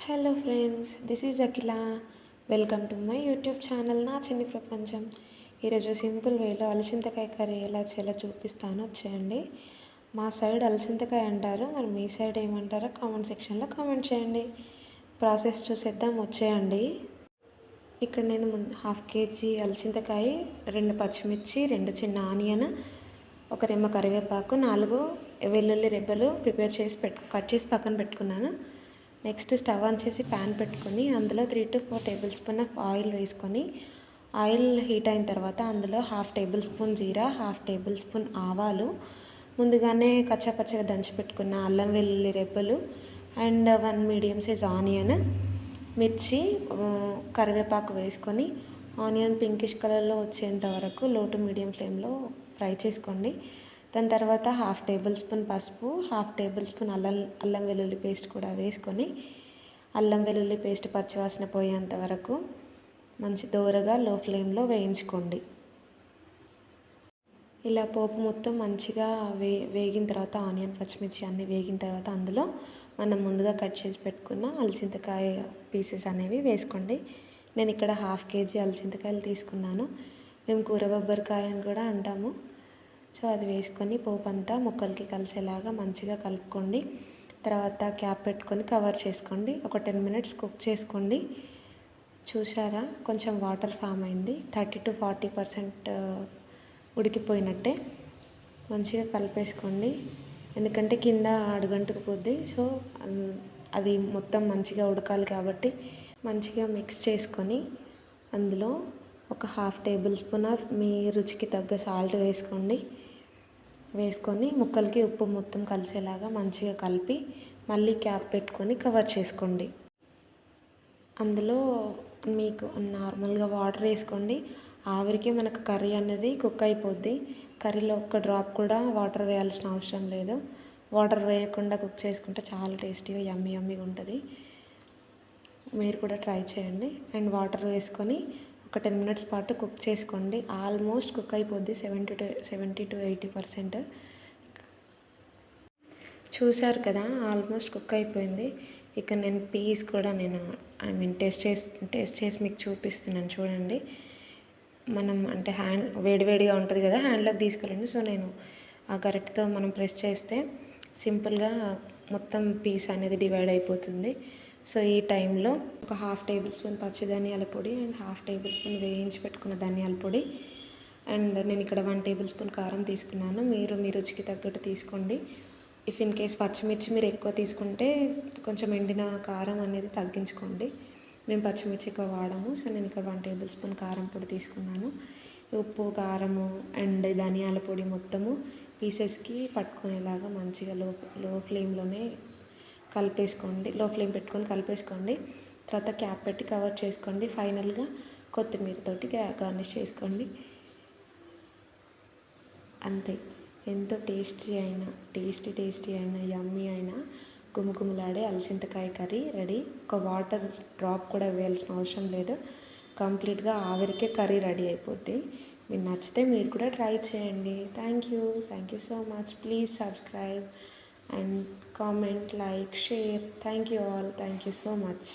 Hello friends, this is Akhila. Welcome to my YouTube channel నా చిన్ని ప్రపంచం. ఈరోజు సింపుల్ వేలో అలసింతకాయ కర్రీ ఎలా చేయాలో చూపిస్తాను, వచ్చేయండి. మా సైడ్ అలసింతకాయ అంటారు, మరి మీ సైడ్ ఏమంటారో కామెంట్ సెక్షన్లో కామెంట్ చేయండి. ప్రాసెస్ చూసేద్దాం, వచ్చేయండి. ఇక్కడ నేను హాఫ్ కేజీ అలసింతకాయ, 2 పచ్చిమిర్చి, 2 చిన్న ఆనియన్, 1 రెమ్మ కరివేపాకు, 4 వెల్లుల్లి రెబ్బలు ప్రిపేర్ చేసి కట్ చేసి పక్కన పెట్టుకున్నాను. నెక్స్ట్ స్టవ్ ఆన్ చేసి ప్యాన్ పెట్టుకొని అందులో 3 to 4 table spoon of oil వేసుకొని, ఆయిల్ హీట్ అయిన తర్వాత అందులో 1/2 టేబుల్ స్పూన్ జీరా, 1/2 టేబుల్ స్పూన్ ఆవాలు, ముందుగానే కచ్చాపచ్చగా దంచి పెట్టుకున్న అల్లం వెల్లుల్లి రెబ్బలు అండ్ 1 మీడియం సైజ్ ఆనియన్, మిర్చి, కరివేపాకు వేసుకొని ఆనియన్ పింకిష్ కలర్లో వచ్చేంత వరకు లో టు మీడియం ఫ్లేమ్లో ఫ్రై చేసుకోండి. దాని తర్వాత 1/2 టేబుల్ స్పూన్ పసుపు, 1/2 టేబుల్ స్పూన్ అల్లం వెల్లుల్లి పేస్ట్ కూడా వేసుకొని, అల్లం వెల్లుల్లి పేస్ట్ పచ్చివాసన పోయేంత వరకు మంచి దోరగా లో ఫ్లేమ్లో వేయించుకోండి. ఇలా పోపు మొత్తం మంచిగా వేగిన తర్వాత ఆనియన్ పచ్చిమిర్చి అన్నీ వేగిన తర్వాత అందులో మనం ముందుగా కట్ చేసి పెట్టుకున్న అలసింతకాయ పీసెస్ అనేవి వేసుకోండి. నేను ఇక్కడ 1/2 కేజీ అలసింతకాయలు తీసుకున్నాను. మేము కూర బొబ్బరికాయ అని కూడా అంటాము. సో అది వేసుకొని పోపు అంతా ముక్కలకి కలిసేలాగా మంచిగా కలుపుకోండి. తర్వాత క్యాప్ పెట్టుకొని కవర్ చేసుకోండి. ఒక 10 minutes కుక్ చేసుకోండి. చూసారా, కొంచెం వాటర్ ఫామ్ అయింది. 30 to 40% ఉడికిపోయినట్టే. మంచిగా కలిపేసుకోండి, ఎందుకంటే కింద అడుగంటుకు పోద్ది. సో అది మొత్తం మంచిగా ఉడకాలి కాబట్టి మంచిగా మిక్స్ చేసుకొని అందులో ఒక 1/2 టేబుల్ స్పూన్ మీ రుచికి తగ్గ సాల్ట్ వేసుకొని ముక్కలకి ఉప్పు మొత్తం కలిసేలాగా మంచిగా కలిపి మళ్ళీ క్యాప్ పెట్టుకొని కవర్ చేసుకోండి. అందులో మీకు నార్మల్గా వాటర్ వేసుకోండి. ఆవిరికే మనకు కర్రీ అనేది కుక్ అయిపోద్ది. కర్రీలో ఒక్క డ్రాప్ కూడా వాటర్ వేయాల్సిన అవసరం లేదు. వాటర్ వేయకుండా కుక్ చేసుకుంటే చాలా టేస్టీగా యమ్మీగా ఉంటుంది. మీరు కూడా ట్రై చేయండి. అండ్ వాటర్ వేసుకొని ఒక 10 minutes పాటు కుక్ చేసుకోండి. ఆల్మోస్ట్ కుక్ అయిపోద్ది 70 to 80%. చూసారు కదా, ఆల్మోస్ట్ కుక్ అయిపోయింది. ఇక నేను పీస్ కూడా టేస్ట్ చేసి మీకు చూపిస్తున్నాను, చూడండి. మనం అంటే వేడివేడిగా ఉంటుంది కదా, హ్యాండ్లోకి తీసుకెళ్ళండి. సో నేను ఆ గరిటెతో మనం ప్రెస్ చేస్తే సింపుల్గా మొత్తం పీస్ అనేది డివైడ్ అయిపోతుంది. సో ఈ టైంలో ఒక 1/2 టేబుల్ స్పూన్ పచ్చి ధనియాల పొడి అండ్ 1/2 టేబుల్ స్పూన్ వేయించి పెట్టుకున్న ధనియాల పొడి అండ్ నేను ఇక్కడ 1 టేబుల్ స్పూన్ కారం తీసుకున్నాను. మీరు మీ రుచికి తగ్గట్టు తీసుకోండి. ఇఫ్ ఇన్ కేస్ పచ్చిమిర్చి మీరు ఎక్కువ తీసుకుంటే కొంచెం ఎండిన కారం అనేది తగ్గించుకోండి. మేము పచ్చిమిర్చి ఎక్కువ వాడము. సో నేను ఇక్కడ 1 టేబుల్ స్పూన్ కారం పొడి తీసుకున్నాను. ఉప్పు, కారము అండ్ ధనియాల పొడి మొత్తము పీసెస్కి పట్టుకునేలాగా మంచిగా లో ఫ్లేమ్లోనే కలిపేసుకోండి. లో ఫ్లేమ్ పెట్టుకొని కలిపేసుకోండి. తర్వాత క్యాప్ పెట్టి కవర్ చేసుకోండి. ఫైనల్గా కొత్తిమీరతోటి గార్నిష్ చేసుకోండి. అంతే. ఎంతో టేస్టీ అయిన యమ్మీ అయిన గుమగుమలాడే అలసింతకాయ కర్రీ రెడీ. ఒక వాటర్ డ్రాప్ కూడా వేయాల్సిన అవసరం లేదు. కంప్లీట్గా ఆవిరికే కర్రీ రెడీ అయిపోద్ది. మీకు నచ్చితే మీరు కూడా ట్రై చేయండి. Thank you so much. Please subscribe and comment, like, share. Thank you all. Thank you so much.